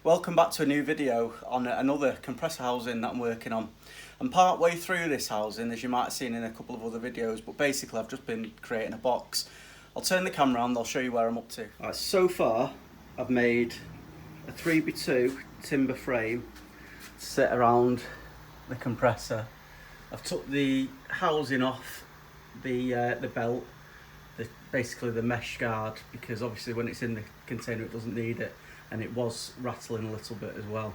Welcome back to a new video on another compressor housing that I'm working on. I'm part way through this housing, as you might have seen in a couple of other videos, but basically I've just been creating a box. I'll turn the camera on, I'll show you where I'm up to. Right, so far I've made a 3x2 timber frame to sit around the compressor. I've took the housing off the belt, basically the mesh guard, because obviously when it's in the container it doesn't need it, and it was rattling a little bit as well.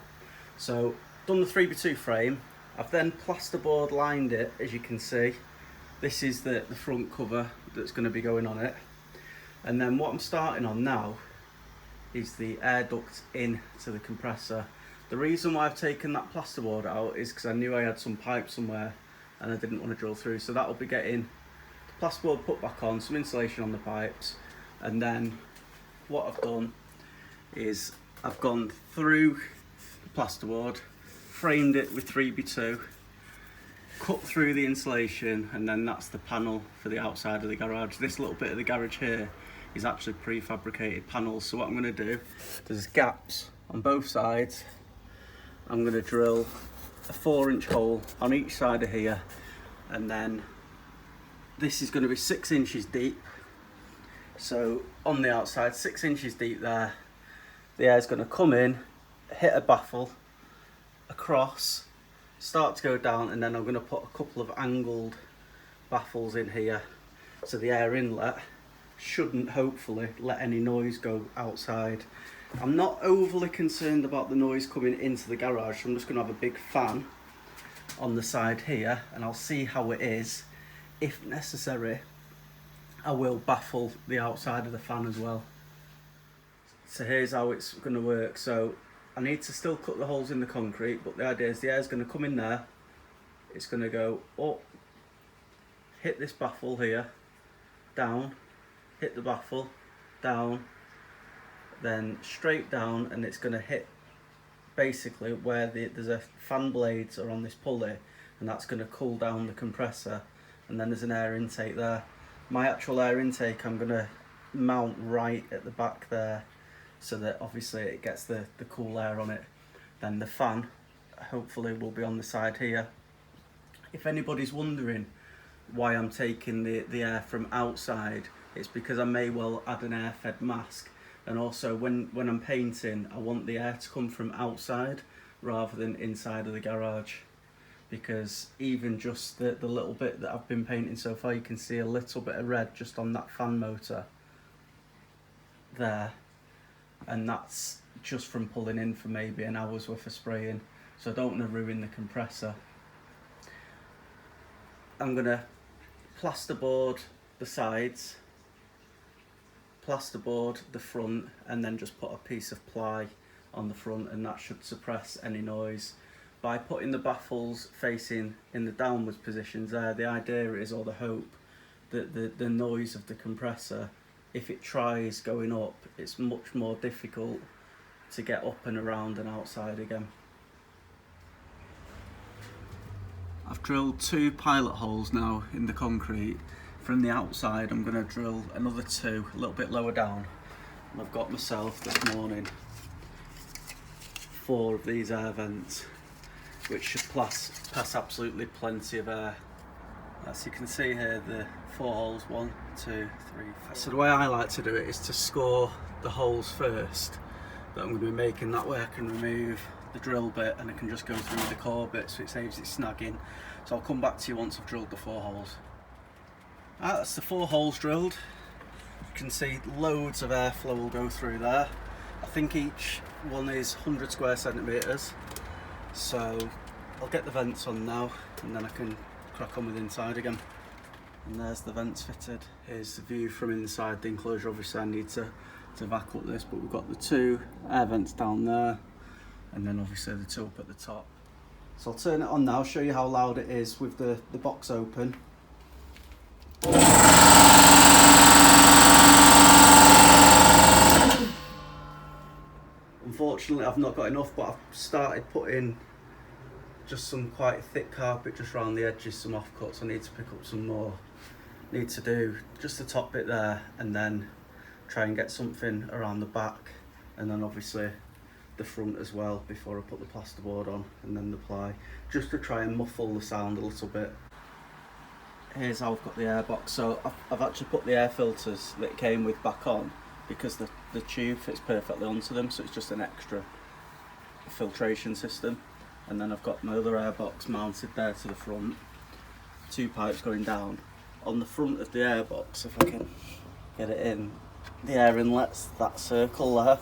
So done the 3x2 frame. I've then plasterboard lined it, as you can see. This is the front cover that's going to be going on it, and then what I'm starting on now is the air duct in to the compressor. The reason why I've taken that plasterboard out is because I knew I had some pipe somewhere and I didn't want to drill through, so that will be getting the plasterboard put back on, some insulation on the pipes, and then what I've done is I've gone through the plasterboard, framed it with 3x2, cut through the insulation, and then that's the panel for the outside of the garage. This little bit of the garage here is actually prefabricated panels, so what I'm going to do, there's gaps on both sides. I'm going to drill a 4-inch hole on each side of here, and then this is going to be 6 inches deep. So on the outside, 6 inches deep there. The air's going to come in, hit a baffle, across, start to go down, and then I'm going to put a couple of angled baffles in here, so the air inlet shouldn't hopefully let any noise go outside. I'm not overly concerned about the noise coming into the garage, so I'm just going to have a big fan on the side here, and I'll see how it is. If necessary, I will baffle the outside of the fan as well. So here's how it's going to work. So I need to still cut the holes in the concrete, but the idea is the air's going to come in there, it's going to go up, hit this baffle here, down, hit the baffle, down, then straight down, and it's going to hit basically where there's a fan blades are on this pulley, and that's going to cool down the compressor, and then there's an air intake there. My actual air intake I'm going to mount right at the back there, so that obviously it gets the cool air on it. Then the fan hopefully will be on the side here. If anybody's wondering why I'm taking the air from outside, it's because I may well add an air fed mask, and also when I'm painting I want the air to come from outside rather than inside of the garage, because even just the little bit that I've been painting so far, you can see a little bit of red just on that fan motor there, and that's just from pulling in for maybe an hour's worth of spraying, so I don't want to ruin the compressor. I'm going to plasterboard the sides, plasterboard the front, and then just put a piece of ply on the front, and that should suppress any noise. By putting the baffles facing in the downwards positions there, the idea is, or the hope, that the noise of the compressor, if it tries going up, it's much more difficult to get up and around and outside again. I've drilled 2 pilot holes now in the concrete. From the outside I'm going to drill another 2 a little bit lower down, and I've got myself this morning 4 of these air vents, which should pass absolutely plenty of air. As you can see here, the 4 holes, 1, 2, 3, 4. So the way I like to do it is to score the holes first that I'm going to be making. That way I can remove the drill bit and I can just go through the core bit, so it saves it snagging. So I'll come back to you once I've drilled the 4 holes. Right, that's the 4 holes drilled. You can see loads of airflow will go through there. I think each one is 100 square centimetres. So I'll get the vents on now, and then I can crack on with inside again. And there's the vents fitted. Here's the view from inside the enclosure. Obviously I need to vac up this, but we've got the 2 air vents down there, and then obviously the 2 up at the top. So I'll turn it on now, show you how loud it is with the box open. Unfortunately I've not got enough, but I've started putting just some quite thick carpet just around the edges, some offcuts. I need to pick up some more. Need to do just the top bit there, and then try and get something around the back, and then obviously the front as well before I put the plasterboard on, and then the ply, just to try and muffle the sound a little bit. Here's how I've got the air box. So I've actually put the air filters that it came with back on, because the tube fits perfectly onto them, so it's just an extra filtration system. And then I've got my other air box mounted there to the front, 2 pipes going down. On the front of the air box, if I can get it in, the air inlet's that circle there,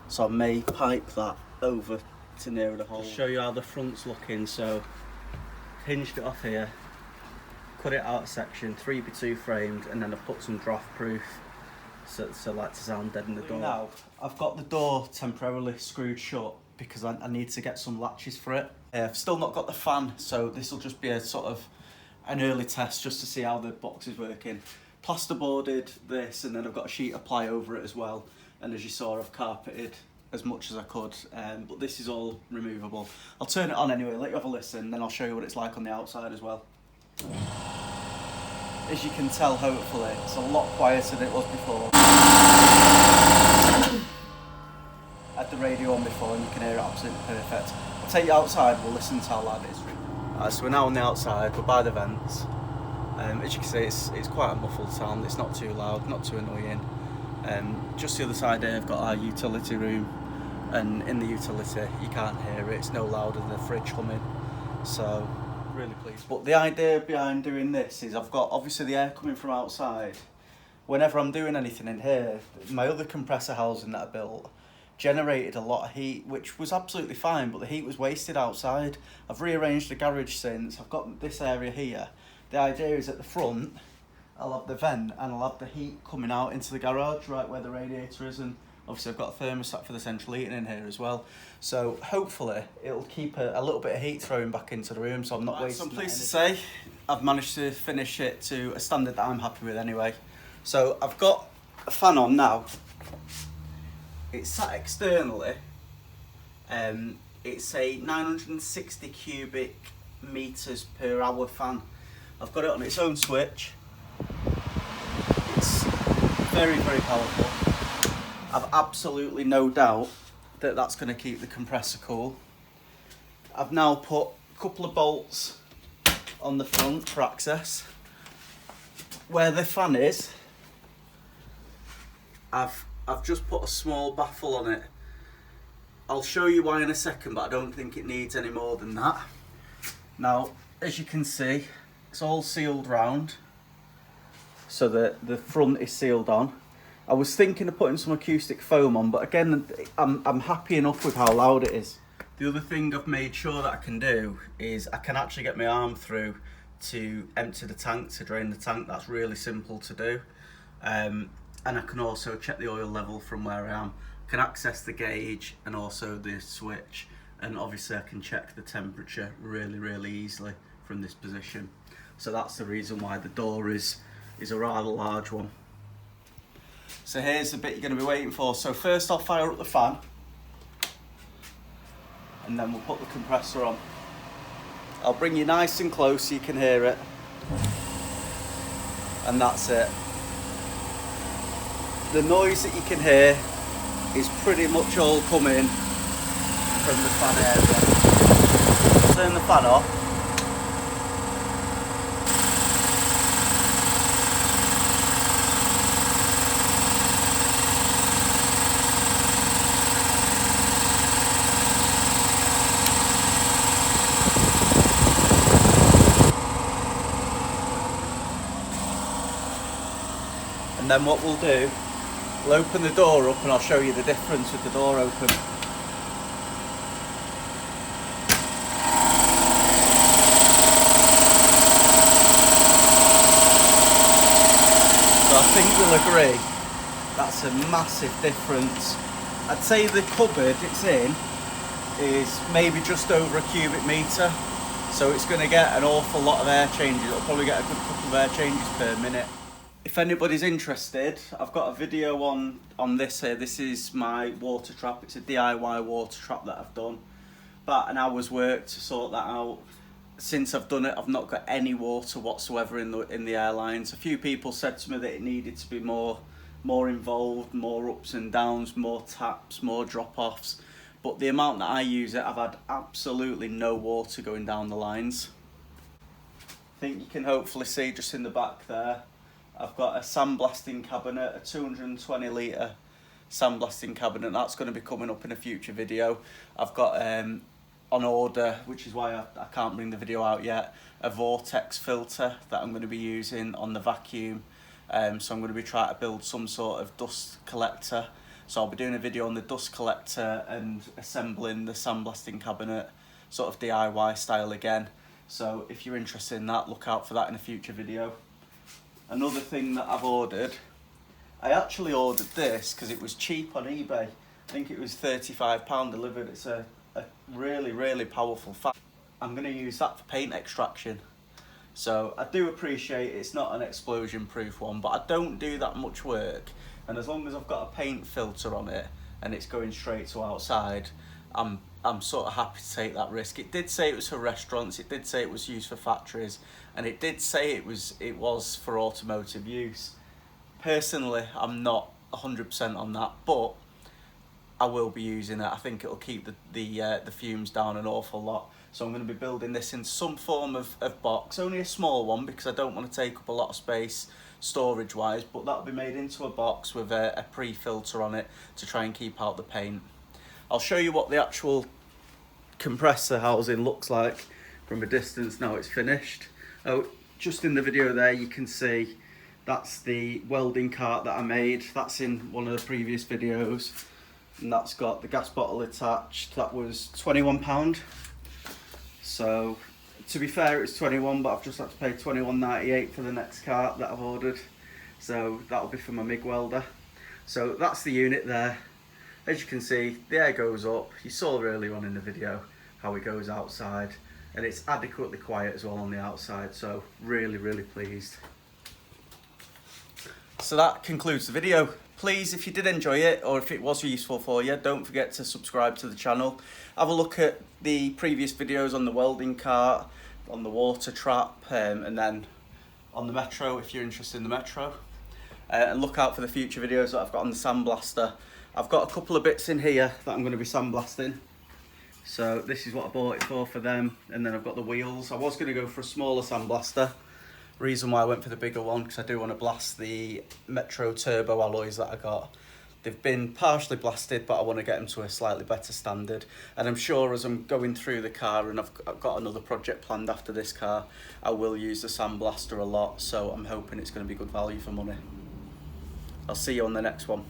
so I may pipe that over to nearer the hole. Just show you how the front's looking. So hinged it off here, cut it out a section, 3x2 framed, and then I've put some draft proof so like to sound dead in the door. Now I've got the door temporarily screwed shut because I need to get some latches for it. I've still not got the fan, so this will just be a sort of an early test just to see how the box is working. Plasterboarded this, and then I've got a sheet of ply over it as well, and as you saw, I've carpeted as much as I could, but this is all removable. I'll turn it on anyway, let you have a listen, then I'll show you what it's like on the outside as well. As you can tell, hopefully, it's a lot quieter than it was before. I had the radio on before and you can hear it absolutely perfect. I'll take you outside, we'll listen to how loud it is. So we're now on the outside, we're by the vents. As you can see, it's quite a muffled sound, it's not too loud, not too annoying. Just the other side here, I've got our utility room, and in the utility you can't hear it, it's no louder than the fridge humming. So really pleased. But the idea behind doing this is I've got obviously the air coming from outside. Whenever I'm doing anything in here, my other compressor housing that I built generated a lot of heat, which was absolutely fine, but the heat was wasted outside. I've rearranged the garage since. I've got this area here. The idea is at the front I'll have the vent and I'll have the heat coming out into the garage right where the radiator is, and obviously I've got a thermostat for the central heating in here as well. So hopefully it'll keep a little bit of heat thrown back into the room, so I'm not wasting. So I'm pleased to say I've managed to finish it to a standard that I'm happy with anyway. So I've got a fan on now. It's sat externally. It's a 960 cubic meters per hour fan. I've got it on its own switch. It's very, very powerful. I've absolutely no doubt that that's going to keep the compressor cool. I've now put a couple of bolts on the front for access. Where the fan is, I've just put a small baffle on it. I'll show you why in a second, but I don't think it needs any more than that. Now, as you can see, it's all sealed round, so that the front is sealed on. I was thinking of putting some acoustic foam on, but again, I'm happy enough with how loud it is. The other thing I've made sure that I can do is I can actually get my arm through to empty the tank, to drain the tank. That's really simple to do. And I can also check the oil level from where I am. I can access the gauge and also the switch, and obviously I can check the temperature really, really easily from this position. So that's the reason why the door is a rather large one. So here's the bit you're going to be waiting for. So first I'll fire up the fan, and then we'll put the compressor on. I'll bring you nice and close so you can hear it. And that's it. The noise that you can hear is pretty much all coming from the fan area. Turn the fan off. And then what we'll do, we'll open the door up and I'll show you the difference with the door open. So I think we'll agree that's a massive difference. I'd say the cupboard it's in is maybe just over a cubic metre, so it's going to get an awful lot of air changes. It'll probably get a good couple of air changes per minute. If anybody's interested, I've got a video on this here. This is my water trap. It's a DIY water trap that I've done. About an hour's work to sort that out. Since I've done it, I've not got any water whatsoever in the airlines. A few people said to me that it needed to be more involved, more ups and downs, more taps, more drop-offs. but the amount that I use it, I've had absolutely no water going down the lines. I think you can hopefully see just in the back there, I've got a sandblasting cabinet, a 220 litre sandblasting cabinet. That's going to be coming up in a future video. I've got on order, which is why I can't bring the video out yet, a vortex filter that I'm going to be using on the vacuum. So I'm going to be trying to build some sort of dust collector. So I'll be doing a video on the dust collector and assembling the sandblasting cabinet, sort of DIY style again. So if you're interested in that, look out for that in a future video. Another thing that I've ordered, I actually ordered this because it was cheap on eBay. I think it was £35 delivered. It's a really, really powerful fan. I'm going to use that for paint extraction. So I do appreciate it's not an explosion proof one, but I don't do that much work. And as long as I've got a paint filter on it and it's going straight to outside, I'm sort of happy to take that risk. It did say it was for restaurants, it did say it was used for factories, and it did say it was for automotive use. Personally, I'm not 100% on that, but I will be using it. I think it'll keep the fumes down an awful lot. So I'm going to be building this in some form of box, only a small one because I don't want to take up a lot of space storage wise, but that'll be made into a box with a pre-filter on it to try and keep out the paint. I'll show you what the actual compressor housing looks like from a distance now it's finished. Oh, just in the video there you can see that's the welding cart that I made. That's in one of the previous videos, and that's got the gas bottle attached. That was £21. So to be fair, it was 21, but I've just had to pay £21.98 for the next cart that I've ordered. So that'll be for my MIG welder. So that's the unit there. As you can see, the air goes up. You saw earlier on in the video how it goes outside, and it's adequately quiet as well on the outside. So really, really pleased. So that concludes the video. Please, if you did enjoy it, or if it was useful for you, don't forget to subscribe to the channel. Have a look at the previous videos on the welding cart, on the water trap, and then on the Metro if you're interested in the Metro. And look out for the future videos that I've got on the Sandblaster. I've got a couple of bits in here that I'm going to be sandblasting. So this is what I bought it for them, and then I've got the wheels. I was going to go for a smaller sandblaster. Reason why I went for the bigger one, because I do want to blast the Metro turbo alloys that I got. They've been partially blasted, but I want to get them to a slightly better standard. And I'm sure as I'm going through the car, and I've got another project planned after this car, I will use the Sandblaster a lot, so I'm hoping it's going to be good value for money. I'll see you on the next one.